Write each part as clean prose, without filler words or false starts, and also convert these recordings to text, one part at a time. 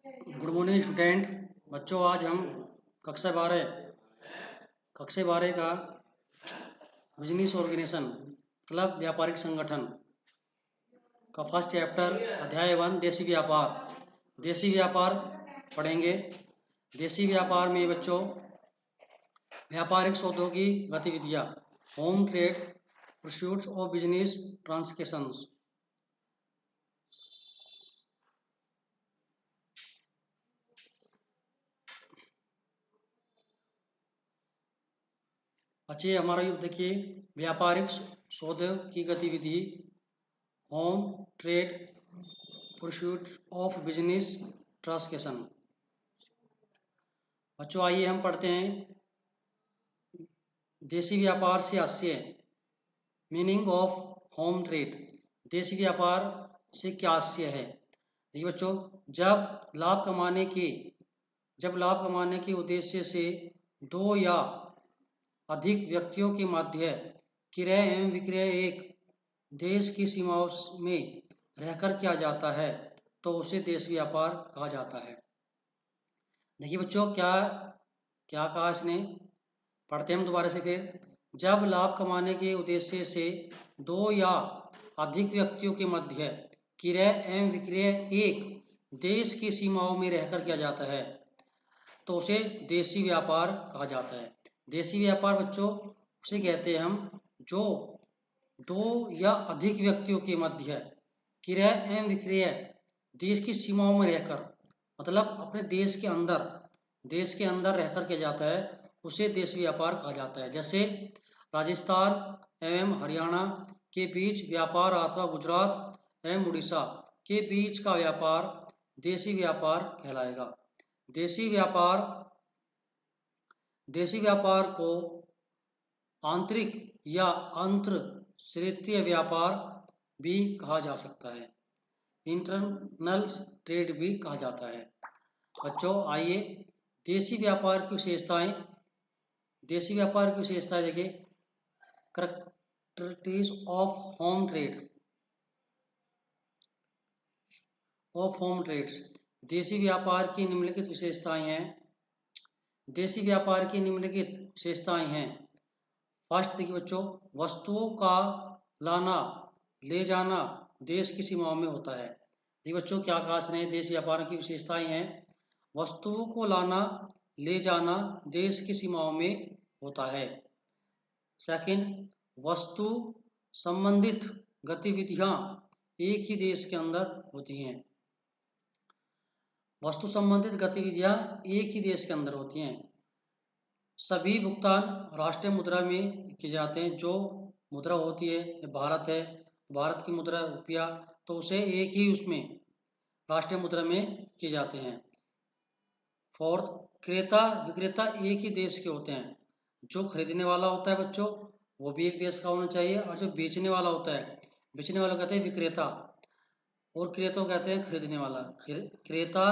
Good morning student. बच्चों, आज हम कक्षा 12 का बिजनेस ऑर्गेनाइजेशन मतलब व्यापारिक संगठन का फर्स्ट चैप्टर अध्याय 1 देसी व्यापार पढ़ेंगे। देसी व्यापार में बच्चों व्यापारिक सौदों की गतिविधियाँ, home trade, pursuits of business transactions. अच्छे, हमारा युद्ध देखिए, व्यापारिक सौदों की गतिविधि, home trade, pursuit of business transaction. बच्चों आइए हम पढ़ते हैं देसी व्यापार से आशय, मीनिंग ऑफ होम ट्रेड। देसी व्यापार से क्या आशय है? देखिए बच्चों, जब लाभ कमाने के उद्देश्य से दो या अधिक व्यक्तियों के मध्य क्रय एवं विक्रय एक देश की सीमाओं में रहकर किया जाता है तो उसे देसी व्यापार कहा जाता है। देखिए बच्चों, क्या क्या कहा इसने, पढ़ते हैं हम दोबारा से फिर। जब लाभ कमाने के उद्देश्य से दो या अधिक व्यक्तियों के मध्य क्रय एवं विक्रय एक देश की सीमाओं में रहकर किया जाता है तो उसे देसी व्यापार कहा जाता है। देसी व्यापार बच्चों उसे कहते हैं हम जो दो या अधिक व्यक्तियों के मध्य क्रय एवं विक्रय देश की सीमाओं में रहकर, मतलब अपने देश के अंदर रहकर किया जाता है, उसे देशी व्यापार कहा जाता है। जैसे राजस्थान एवं हरियाणा के बीच व्यापार अथवा गुजरात एवं उड़ीसा के बीच का व्यापार देशी व्यापार कहलाएगा। देशी व्यापार को आंतरिक या अंतर्क्षेत्रीय व्यापार भी कहा जा सकता है, इंटरनल ट्रेड भी कहा जाता है। बच्चों आइए देसी व्यापार की विशेषताएं देखिए। Characteristics of home trades. देसी व्यापार की निम्नलिखित विशेषताएं हैं। फर्स्ट देखिए बच्चों, वस्तुओं का लाना ले जाना देश की सीमाओं में होता है। देखिए बच्चों, क्या खास है देश व्यापार की विशेषताएं हैं। वस्तुओं को लाना ले जाना देश की सीमाओं में होता है। सेकंड, वस्तु संबंधित गतिविधियां एक ही देश के अंदर होती हैं। वस्तु संबंधित गतिविधियां एक ही देश के अंदर होती हैं। सभी भुगतान राष्ट्रीय मुद्रा में किए जाते हैं। जो मुद्रा होती है, भारत है, भारत की मुद्रा रुपया, तो उसे एक ही उसमें राष्ट्रीय मुद्रा में किए जाते हैं। फोर्थ, क्रेता विक्रेता एक ही देश के होते हैं। जो खरीदने वाला होता है बच्चों वो भी एक देश का होना चाहिए, और जो बेचने वाला होता है, बेचने वाला कहते हैं विक्रेता, और क्रेता कहते हैं खरीदने वाला। क्रेता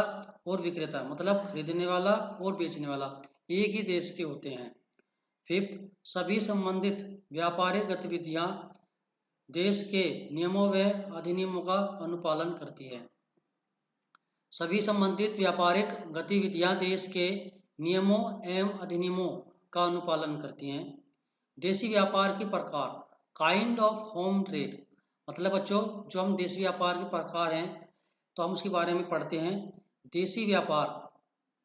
और विक्रेता मतलब खरीदने वाला और बेचने वाला एक ही देश के होते हैं। फिफ्थ, सभी संबंधित व्यापारिक गतिविधियां देश के नियमों व अधिनियमों का अनुपालन करती है। सभी संबंधित व्यापारिक गतिविधियां देश के नियमों एवं अधिनियमों का अनुपालन करती हैं। देशी व्यापार के प्रकार, काइंड ऑफ होम ट्रेड, मतलब बच्चों जो हम देशी व्यापार के प्रकार हैं तो हम उसके बारे में पढ़ते हैं। देशी व्यापार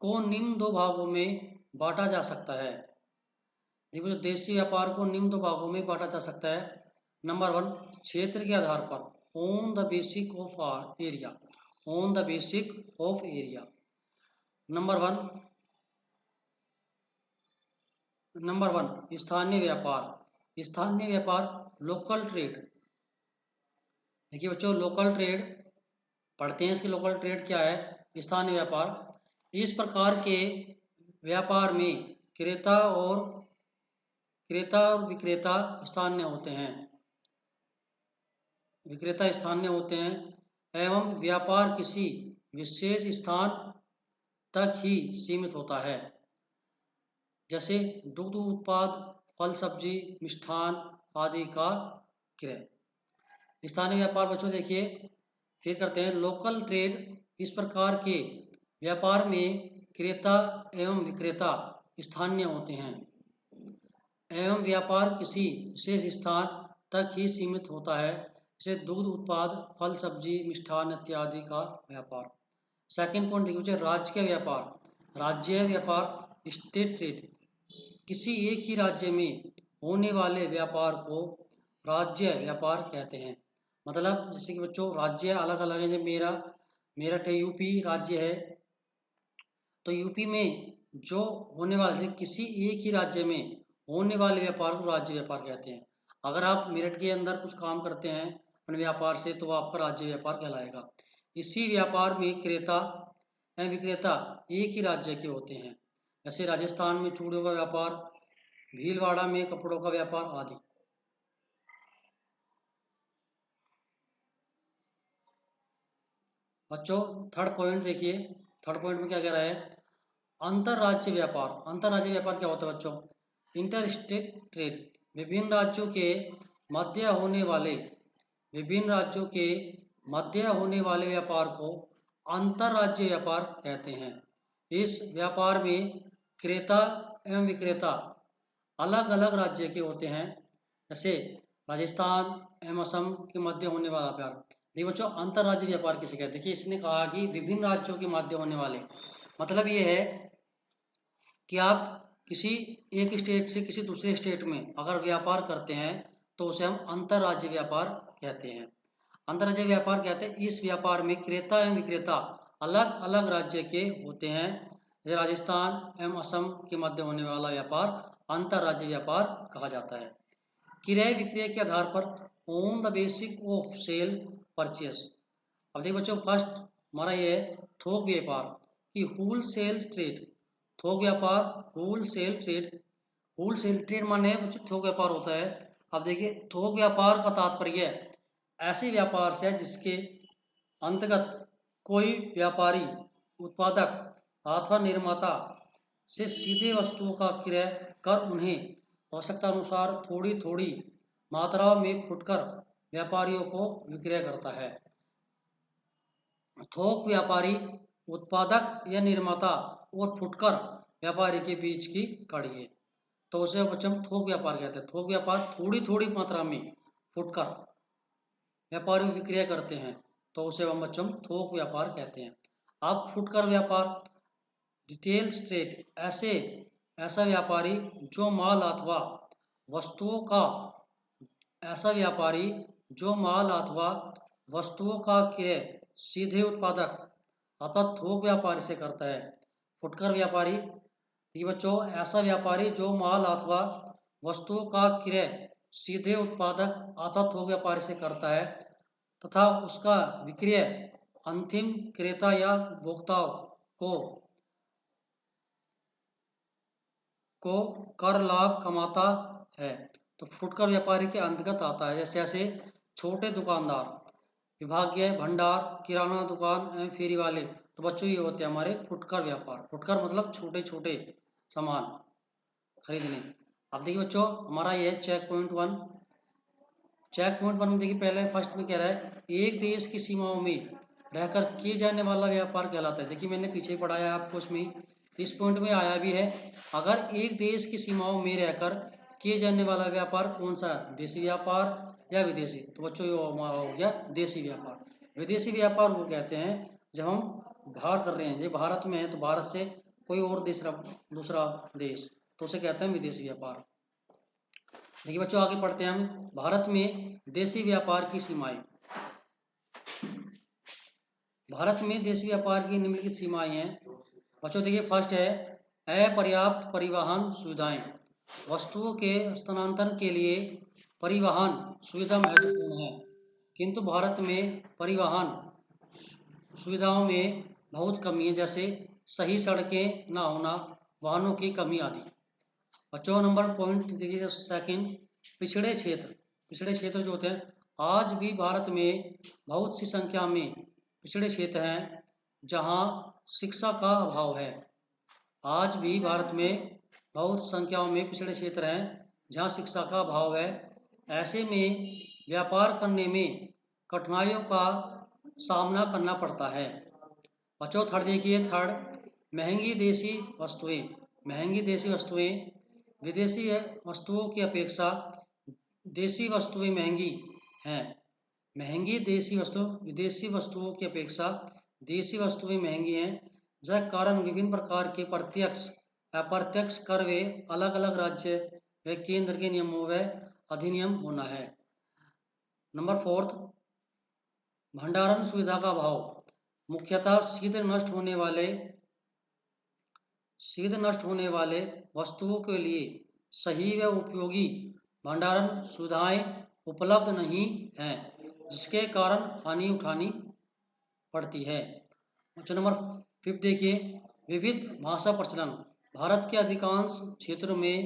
को निम्न दो भागों में बांटा जा सकता है। देखो, देशी व्यापार को निम्न दो भागों में बांटा जा सकता है। नंबर 1, क्षेत्र के आधार पर, on the basic of area, number one स्थानीय व्यापार लोकल ट्रेड। देखिए बच्चों, लोकल ट्रेड पढ़ते हैं, इसके लोकल ट्रेड क्या है। स्थानीय व्यापार, इस प्रकार के व्यापार में क्रेता और विक्रेता स्थानीय होते हैं एवं व्यापार किसी विशेष स्थान तक ही सीमित होता है। जैसे दुग्ध उत्पाद, फल सब्जी, मिष्ठान आदि का क्रय। स्थानीय व्यापार बच्चों देखिए फिर करते हैं। लोकल ट्रेड, इस प्रकार के व्यापार में क्रेता एवं विक्रेता स्थानीय होते हैं एवं व्यापार किसी विशेष स्थान तक ही सीमित होता है, जैसे दुग्ध उत्पाद, फल सब्जी, मिष्ठान इत्यादि का व्यापार। सेकंड पॉइंट देखिए, राज्य का व्यापार। राज्य व्यापार स्टेट ट्रेड, किसी एक ही राज्य में होने वाले व्यापार को राज्य व्यापार कहते हैं। मतलब जैसे कि बच्चों राज्य अलग अलग है, जब मेरठ है, यूपी राज्य है, तो यूपी में जो होने वाले किसी एक ही राज्य में होने वाले व्यापार को राज्य व्यापार कहते हैं। अगर आप मेरठ के अंदर कुछ काम करते हैं अपने व्यापार से, तो आपका राज्य व्यापार कहलाएगा। इसी व्यापार में क्रेता एवं विक्रेता एक ही राज्य के होते हैं, जैसे राजस्थान में चूड़ियों का व्यापार, भीलवाड़ा में कपड़ों का व्यापार आदि। बच्चों थर्ड पॉइंट देखिए, थर्ड पॉइंट में क्या कह रहा है, अंतरराज्य व्यापार। अंतरराज्य व्यापार क्या होता है बच्चों, इंटर स्टेट ट्रेड, विभिन्न राज्यों के मध्य होने वाले विभिन्न राज्यों के मध्य होने वाले व्यापार को अंतरराज्य व्यापार कहते हैं। इस व्यापार में क्रेता एवं विक्रेता अलग अलग राज्य के होते हैं, जैसे राजस्थान एवं असम के मध्य होने वाला व्यापार। देखिए बच्चों अंतरराज्य व्यापार किसे कहते हैं, कि इसने कहा कि विभिन्न राज्यों के मध्य होने वाले, मतलब ये है कि आप किसी एक स्टेट से किसी दूसरे स्टेट में अगर व्यापार करते हैं तो उसे हम अंतरराज्य व्यापार कहते हैं। अंतरराज्य व्यापार कहते हैं इस व्यापार में क्रेता एवं विक्रेता अलग अलग राज्य के होते हैं, जैसे राजस्थान एवं असम के मध्य होने वाला व्यापार अंतरराज्य व्यापार कहा जाता है। क्रय विक्रय के आधार पर on the basic of sale purchase. अब देखिए बच्चों फर्स्ट हमारा ये है थोक व्यापार, कि होल सेल ट्रेड। थोक व्यापार, wholesale trade. Wholesale trade माने बच्चों थोक व्यापार होता है। अब देखिए थोक व्यापार का तात्पर्य ऐसे व्यापार से है जिसके अंतर्गत कोई व्यापारी उत्पादक अथवा निर्माता से सीधे वस्तुओं का क्रय कर उन्हें आवश्यकता अनुसार थोड़ी थोड़ी मात्राओं में फुटकर व्यापारियों को विक्रय करता है। थोक व्यापारी उत्पादक या निर्माता और फुटकर व्यापारी के बीच की कड़ी है, तो उसे हम थोक व्यापार कहते हैं। थोक व्यापार थोड़ी थोड़ी मात्रा में फुटकर व्यापारी विक्रय करते हैं, तो उसे हम थोक व्यापार कहते हैं। अब फुटकर व्यापार, रिटेल ट्रेड, ऐसा व्यापारी जो माल अथवा वस्तुओं का ऐसा व्यापारी जो माल अथवा वस्तुओं का क्रय सीधे उत्पादक अर्थात थोक व्यापारी से करता है। फुटकर व्यापारी ये बच्चों ऐसा व्यापारी जो माल अथवा वस्तुओं का क्रय सीधे उत्पादक अर्थात थोक व्यापारी से करता है तथा उसका विक्रय अंतिम क्रेता या उपभोक्ताओं को कर लाभ कमाता है। तो फुटकर व्यापारी के अंतर्गत आता है, जैसे छोटे दुकानदार, विभागीय भंडार, किराना दुकान एवं फेरी वाले। तो बच्चों ये होते हैं हमारे फुटकर व्यापार। फुटकर मतलब छोटे छोटे सामान खरीदने। अब देखिए बच्चों हमारा ये checkpoint one. Checkpoint one में देखिए पहले फर्स्ट में कह रहा है एक देश की सीमाओं में रहकर किए जाने वाला व्यापार कहलाता है। देखिए मैंने पीछे पढ़ाया आपको, उसमें इस पॉइंट में आया भी है, अगर एक देश की सीमाओं में रहकर किए जाने वाला व्यापार कौन सा, देशी व्यापार या विदेशी। तो बच्चों ये हो गया देशी व्यापार। विदेशी व्यापार वो कहते हैं जब हम बाहर कर रहे हैं, जब भारत में है तो भारत से कोई और दूसरा देश, तो उसे कहते हैं विदेशी व्यापार। देखिए बच्चों आगे पढ़ते हैं हम, भारत में देशी व्यापार की सीमाएं। भारत में देशी व्यापार की निम्नलिखित सीमाएं हैं। बच्चों देखिए फर्स्ट है अपर्याप्त परिवहन सुविधाएं। वस्तुओं के स्थानांतरण के लिए परिवहन सुविधा महत्वपूर्ण है, किंतु भारत में परिवहन सुविधाओं में बहुत कमी है, जैसे सही सड़कें न होना, वाहनों की कमी आदि। बच्चों नंबर पॉइंट देखिए सेकंड, पिछड़े क्षेत्र। पिछड़े क्षेत्र जो होते हैं, आज भी भारत में बहुत सी संख्या में पिछड़े क्षेत्र हैं जहां शिक्षा का अभाव है। आज भी भारत में बहुत संख्याओं में पिछड़े क्षेत्र हैं जहां शिक्षा का अभाव है। ऐसे में व्यापार करने में कठिनाइयों का सामना करना पड़ता है। बच्चों थर्ड देखिए, थर्ड महंगी देसी वस्तुएं। महंगी देसी वस्तुएं विदेशी वस्तुओं की अपेक्षा देसी वस्तुएं महंगी हैं। महंगी देसी वस्तु विदेशी वस्तुओं की अपेक्षा देसी वस्तुएं महंगी हैं। जय कारण विभिन्न प्रकार के प्रत्यक्ष अप्रत्यक्ष कर वे अलग अलग राज्य व केंद्र के नियमों व अधिनियम होना है। नंबर फोर्थ, भंडारण सुविधा का अभाव। मुख्यतः शीघ्र नष्ट होने वाले वस्तुओं के लिए सही व उपयोगी भंडारण सुविधाएं उपलब्ध नहीं हैं, जिसके कारण हानि उठानी पड़ती है। क्वेश्चन नंबर 5 देखिए, विविध भाषा प्रचलन। भारत के अधिकांश क्षेत्रों में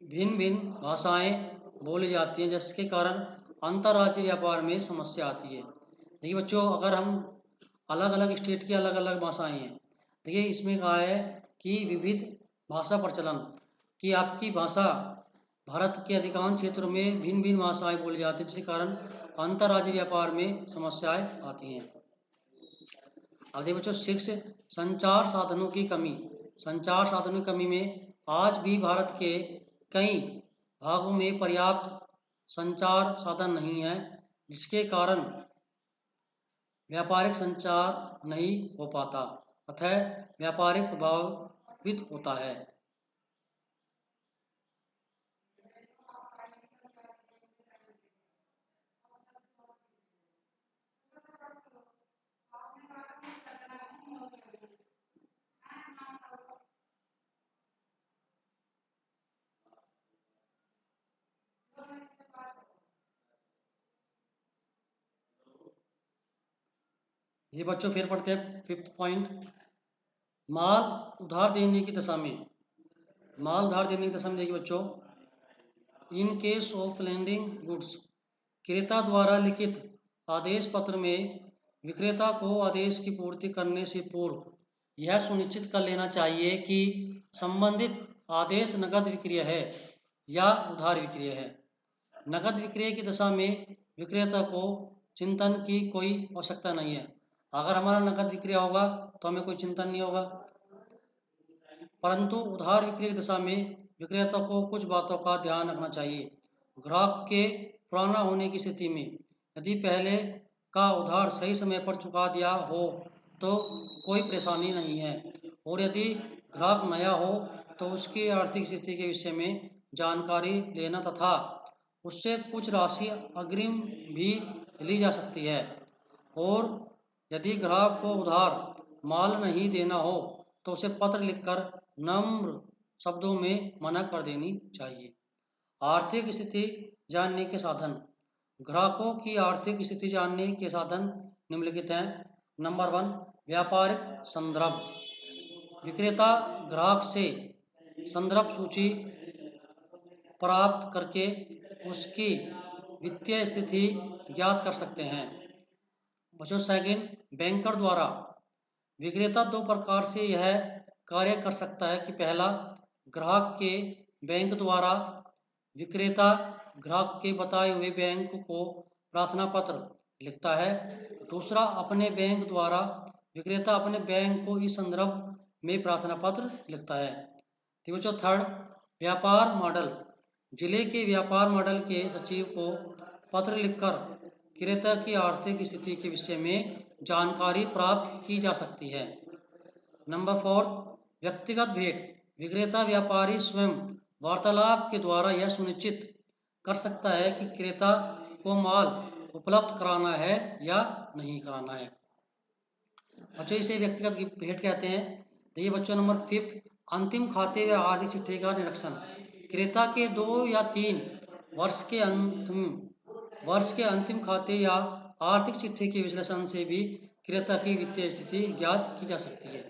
भिन्न भिन्न भाषाएं बोली जाती हैं, जिसके कारण अंतर्राज्यीय व्यापार में समस्या आती है। देखिए बच्चों, अगर हम अलग अलग स्टेट की अलग अलग भाषाएं हैं, देखिए इसमें कहा है कि विविध भाषा प्रचलन, कि आपकी भाषा भारत के अधिकांश क्षेत्रों में भिन्न भिन्न भाषाएं बोली जाती हैं, जिसके कारण अंतर्राज्यीय व्यापार में समस्याएं आती हैं। अब देखिए बच्चों 6, संचार साधनों की कमी। संचार साधनों की कमी में आज भी भारत के कई भागों में पर्याप्त संचार साधन नहीं है, जिसके कारण व्यापारिक संचार नहीं हो पाता, अतः व्यापारिक प्रभावित होता है। ये बच्चों फिर पढ़ते हैं 5th पॉइंट, माल उधार देने की दशा में। माल उधार देने की दशा में देखिए बच्चों, in case of landing goods, क्रेता द्वारा लिखित आदेश पत्र में विक्रेता को आदेश की पूर्ति करने से पूर्व यह सुनिश्चित कर लेना चाहिए कि संबंधित आदेश नकद विक्रय है या उधार विक्रय है। नकद विक्रय की दशा में विक्रेता को चिंतन की कोई आवश्यकता नहीं है। अगर हमारा नकद विक्रय होगा तो हमें कोई चिंतन नहीं होगा, परंतु उधार विक्रय की दशा में विक्रेता को कुछ बातों का ध्यान रखना चाहिए। ग्राहक के पुराना होने की स्थिति में यदि पहले का उधार सही समय पर चुका दिया हो तो कोई परेशानी नहीं है, और यदि ग्राहक नया हो तो उसकी आर्थिक स्थिति के विषय में जानकारी लेना तथा उससे कुछ राशि अग्रिम भी ली जा सकती है। और यदि ग्राहक को उधार माल नहीं देना हो तो उसे पत्र लिखकर नम्र शब्दों में मना कर देनी चाहिए। आर्थिक स्थिति जानने के साधन। ग्राहकों की आर्थिक स्थिति जानने के साधन निम्नलिखित हैं। नंबर 1, व्यापारिक संदर्भ। विक्रेता ग्राहक से संदर्भ सूची प्राप्त करके उसकी वित्तीय स्थिति ज्ञात कर सकते हैं। बच्चों सेकंड, बैंकर द्वारा। विक्रेता दो प्रकार से यह कार्य कर सकता है कि पहला, ग्राहक के बैंक द्वारा विक्रेता ग्राहक के बताए हुए बैंक को प्रार्थना पत्र लिखता है। दूसरा, अपने बैंक द्वारा विक्रेता अपने बैंक को इस संदर्भ में प्रार्थना पत्र लिखता है। तो बच्चों थर्ड, व्यापार मॉडल। जिले के व्यापार मॉडल के सचिव को पत्र लिखकर क्रेता की आर्थिक स्थिति के विषय में जानकारी प्राप्त की जा सकती है। नंबर 4, व्यक्तिगत भेंट। विक्रेता व्यापारी स्वयं वार्तालाप के द्वारा यह सुनिश्चित कर सकता है कि क्रेता को माल उपलब्ध कराना है या नहीं कराना है। बच्चों इसे व्यक्तिगत भेंट कहते हैं। देखिए बच्चों नंबर 5, अंतिम खाते व आर्थिक चिट्ठी का निरीक्षण। क्रेता के 2 या 3 वर्ष के अंतिम खाते या आर्थिक चिट्ठी के विश्लेषण से भी क्रेता की वित्तीय स्थिति ज्ञात की जा सकती है।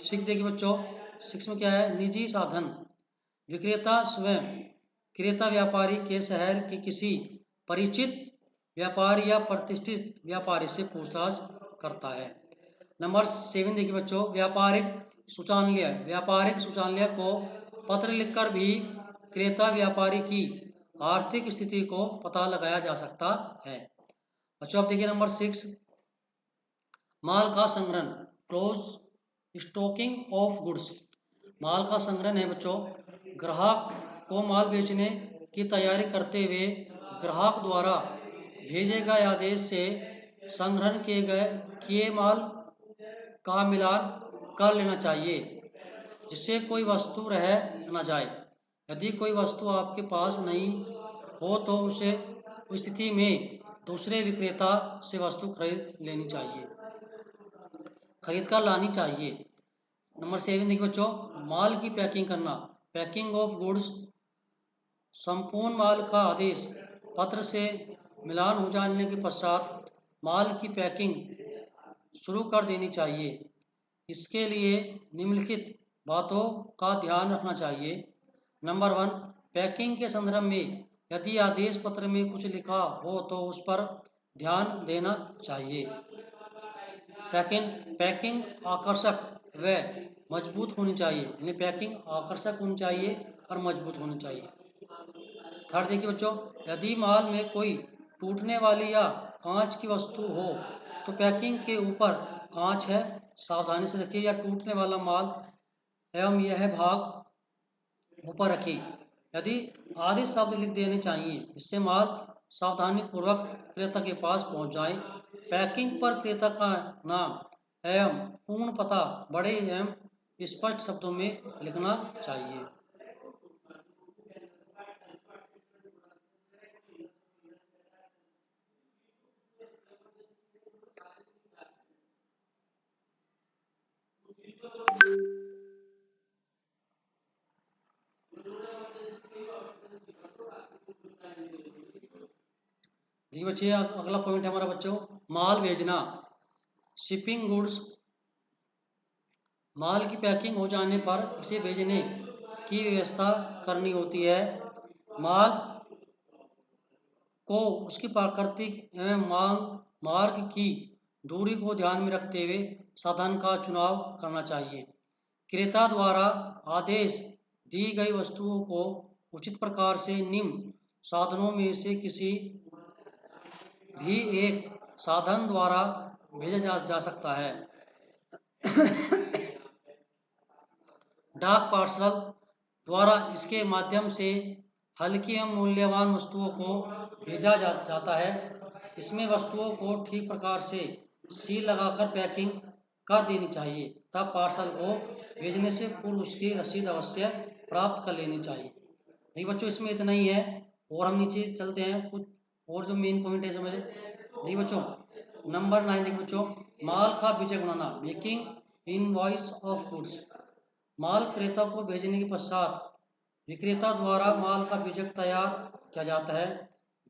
सीख देखिए बच्चों 6 में क्या है, निजी साधन। विक्रेता स्वयं क्रेता व्यापारी के शहर के किसी परिचित व्यापारी या प्रतिष्ठित व्यापारी से पूछताछ करता है। नंबर 7 देखिए बच्चों, व्यापारिक शौचालय। व्यापारिक शौचालय को पत्र लिखकर भी क्रेता व्यापारी की आर्थिक स्थिति को पता लगाया जा सकता है। बच्चों अब देखिए नंबर 6, माल का संग्रहण, क्लोज स्टॉकिंग ऑफ गुड्स। माल का संग्रहण है बच्चों, ग्राहक को माल बेचने की तैयारी करते हुए ग्राहक द्वारा भेजे गए आदेश से संग्रहण किए माल का मिलान कर लेना चाहिए, जिससे कोई वस्तु रह न जाए। यदि कोई वस्तु आपके पास नहीं हो तो उसे उस स्थिति में दूसरे विक्रेता से वस्तु खरीद कर लानी चाहिए। नंबर 7 देखिए बच्चों, माल की पैकिंग करना, पैकिंग ऑफ गुड्स। संपूर्ण माल का आदेश पत्र से मिलान हो जाने के पश्चात माल की पैकिंग शुरू कर देनी चाहिए। इसके लिए निम्नलिखित बातों का ध्यान रखना चाहिए। नंबर 1, पैकिंग के संदर्भ में यदि आदेश पत्र में कुछ लिखा हो तो उस पर ध्यान देना चाहिए। सेकंड, पैकिंग आकर्षक व मजबूत होनी चाहिए, यानी पैकिंग आकर्षक होनी चाहिए और मजबूत होनी चाहिए। थर्ड देखिए बच्चों, यदि माल में कोई टूटने वाली या कांच की वस्तु हो तो पैकिंग के ऊपर कांच है सावधानी से रखिए, या टूटने वाला माल एवं यह भाग ऊपर रखिए। यदि आदि शब्द लिख देने चाहिए जिससे माल सावधानी पूर्वक क्रेता के पास पहुंच जाए। पैकिंग पर क्रेता का नाम एवं पूर्ण पता बड़े एवं स्पष्ट शब्दों में लिखना चाहिए। देखिए बच्चे, अगला पॉइंट है हमारा बच्चों, माल भेजना, शिपिंग गुड्स। माल की पैकिंग हो जाने पर इसे भेजने की व्यवस्था करनी होती है। माल को उसकी प्राकृतिक एवं मार्ग की दूरी को ध्यान में रखते हुए साधन का चुनाव करना चाहिए। क्रेता द्वारा आदेश दी गई वस्तुओं को उचित प्रकार से निम्न साधनों में से किसी भी एक साधन द्वारा भेजा जा सकता है। डाक पार्सल द्वारा इसके माध्यम से हल्की एवं मूल्यवान वस्तुओं को भेजा जाता है। इसमें वस्तुओं को ठीक प्रकार से सील लगाकर पैकिंग कर देनी चाहिए तब पार्सल को भेजने से पूर्व उसकी रसीद अवश्य प्राप्त कर लेनी चाहिए। नहीं बच्चों, इसमें इतना ही है और हम नीचे चलते हैं, कुछ और जो मेन पॉइंट है समझ। नहीं बच्चों, नंबर 9 देखिए बच्चों, माल का बीजक बनाना, मेकिंग इनवॉइस ऑफ गुड्स। माल क्रेता को भेजने के पश्चात विक्रेता द्वारा माल का बीजक तैयार किया जाता है।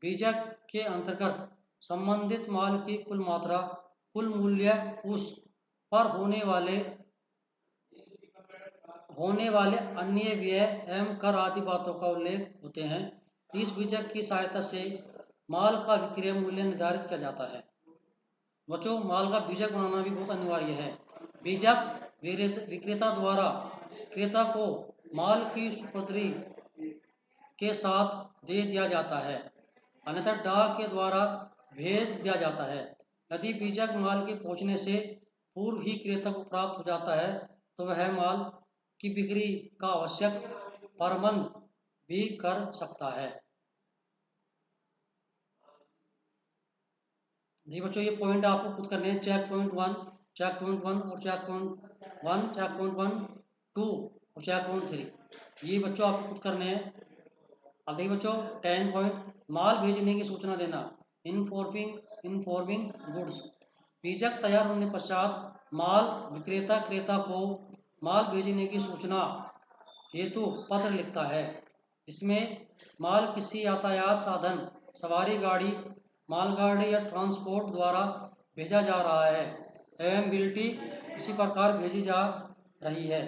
बीजक के अंतर्गत संबंधित माल की कुल मात्रा, कुल मूल्य, उस पर होने वाले अन्य व्यय एवं कर आदि बातों का उल्लेख होते हैं। इस बीजक की सहायता से माल का विक्रय मूल्य निर्धारित किया जाता है। बच्चों, माल का बीजक बनाना भी बहुत अनिवार्य है। बीजक विक्रेता द्वारा क्रेता को माल की सुपुर्दगी के साथ दे दिया जाता है, अन्यथा डाक के द्वारा भेज दिया जाता है। यदि बीजक माल के पहुंचने से पूर्व ही क्रेता को प्राप्त हो जाता है तो वह माल की बिक्री का आवश्यक प्रबंध भी कर सकता है। जी बच्चों, ये पॉइंट आपको खुद करने हैं। चेक पॉइंट 1, चेक पॉइंट 1 और चेक पॉइंट 1, चेक पॉइंट 1, 2 और चेक पॉइंट 3, ये बच्चों आपको खुद करने हैं। अब देखिए बच्चों, 10 पॉइंट, माल भेजने की सूचना देना, इन्फॉर्मिंग गुड्स। बीजक तैयार होने पश्चात माल विक्रेता क्रेता को माल भेजने की सूचना हेतु पत्र लिखता है। इसमें माल किसी यातायात साधन, सवारी गाड़ी, मालगाड़ी या ट्रांसपोर्ट द्वारा भेजा जा रहा है एवं बिल्टी किसी प्रकार भेजी जा रही है,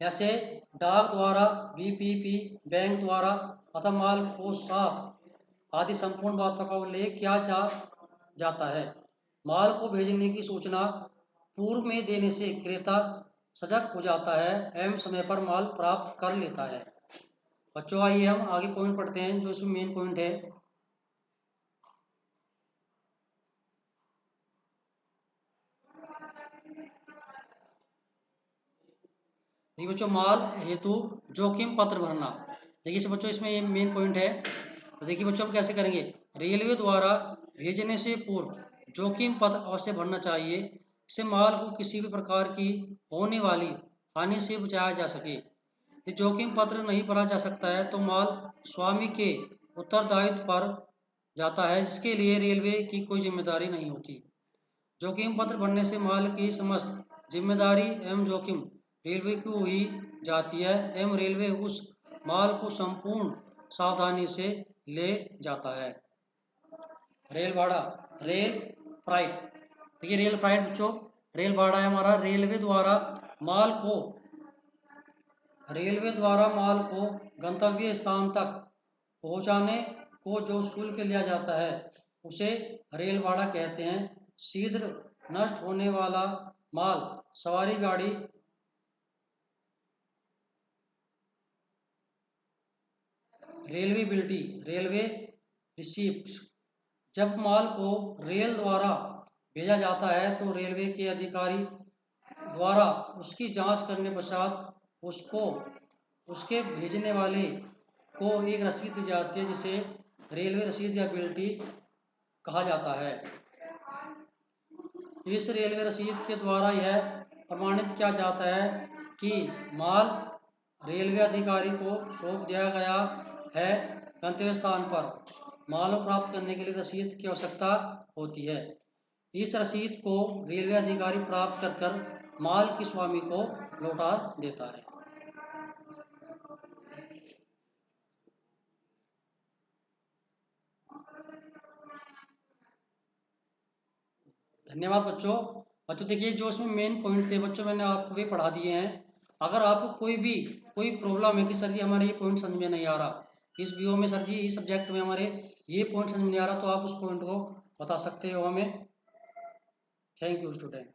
जैसे डाक द्वारा, बीपीपी, बैंक द्वारा अथवा माल को साथ आदि संपूर्ण बातों का उल्लेख किया जाता है। माल को भेजने की सूचना पूर्व में देने से क्रेता सजग हो जाता है एवं समय पर माल प्राप्त कर लेता है। बच्चों, आइए हम आगे पॉइंट पढ़ते हैं जो इसमें मेन पॉइंट है। देखिए बच्चों, माल हेतु जोखिम पत्र भरना। देखिए से बच्चों, इसमें ये मेन पॉइंट है। तो देखिए बच्चों, हम कैसे करेंगे। रेलवे द्वारा भेजने से पूर्व जोखिम पत्र अवश्य भरना चाहिए। इससे माल को किसी भी प्रकार की होने वाली हानि से बचाया जा सके। यदि जोखिम पत्र नहीं भरा जा सकता है तो माल स्वामी के उत्तरदायित्व पर जाता है, जिसके लिए रेलवे की कोई जिम्मेदारी नहीं होती। जोखिम पत्र भरने से माल की समस्त जिम्मेदारी एवं जोखिम रेलवे की हुई जाती है एवं रेलवे उस माल को संपूर्ण सावधानी से ले जाता है। रेल भाड़ा, रेल फ्राइट। देखिए रेल फ्राइट बच्चों, रेल भाड़ा है हमारा रेलवे द्वारा माल को गंतव्य स्थान तक पहुंचाने को जो शुल्क लिया जाता है उसे रेल भाड़ा कहते हैं। शीघ्र नष्ट होने वाला माल सवारी गाड़ी रेलवे रिसीप्ट। जब माल को रेल द्वारा भेजा जाता है तो रेलवे के अधिकारी द्वारा उसकी जांच करने पश्चात उसको उसके भेजने वाले को एक रसीद दी जाती है, जिसे रेलवे रसीद या बिल्टी कहा जाता है। इस रेलवे रसीद के द्वारा यह प्रमाणित किया जाता है कि माल रेलवे अधिकारी को सौंप दिया गया है। गंतव्य स्थान पर माल को प्राप्त करने के लिए रसीद की आवश्यकता होती है। इस रसीद को रेलवे अधिकारी प्राप्त कर माल की स्वामी को लौटा देता है। धन्यवाद बच्चों। बच्चों देखिए, जो इसमें मेन पॉइंट थे बच्चों, मैंने आपको वे पढ़ा दिए हैं। अगर आपको कोई प्रॉब्लम है कि सर जी हमारे ये पॉइंट समझ में नहीं आ रहा, इस बीओ में सर जी इस सब्जेक्ट में हमारे ये पॉइंट समझ में नहीं आ रहा, तो आप उस पॉइंट को बता सकते हो हमें। Thank you student.